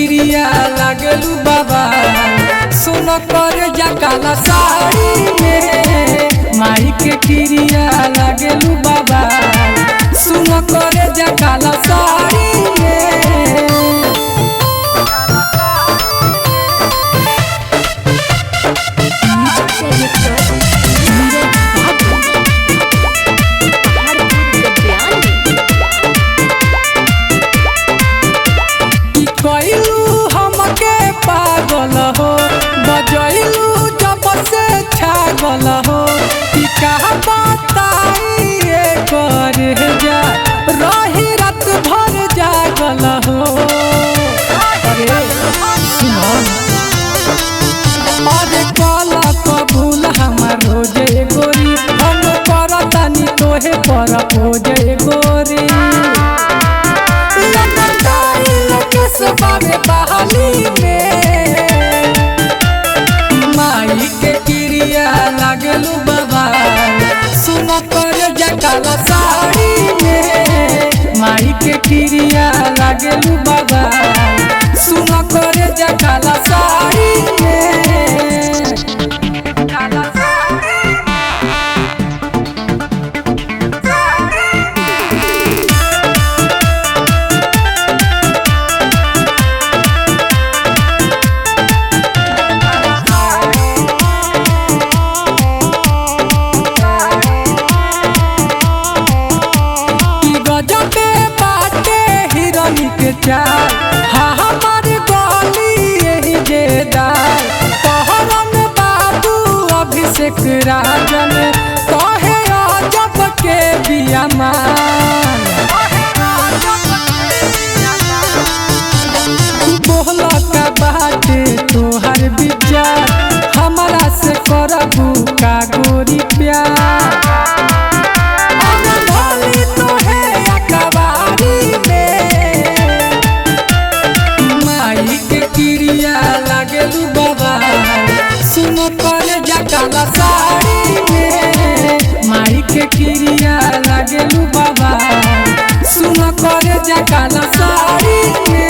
लागलू बाबा सुन कर जकाला साड़ी में माई के क्रिया लागलू बाबा सुन कर जकाला साड़ी में। पागल हो बजैलू जब से छागल हो कि कहा बताइए कर जा रही रात भर जागल हो। अरे सुनो अरे कला कबूल हमार हो जे गोरी हम करतानी तोहे पर हो जे गोरी बहाली में माई के क्रिया लागलू बाबा सुन कर जकाला साड़ी में माई के क्रिया लागलू बाबा सुन कर जकाला साड़ी में। हमार गली यही जेदार तोहरन बाबू अभिषेक राजन कहे अजब के बियामान बोहला का बाटे तोहर विचार हमारा से करबू का गोरी प्यार लागलू बाबा सुन कर जकाला साड़ी में माई के क्रिया लागलू बाबा सुन कर जकाला साड़ी में।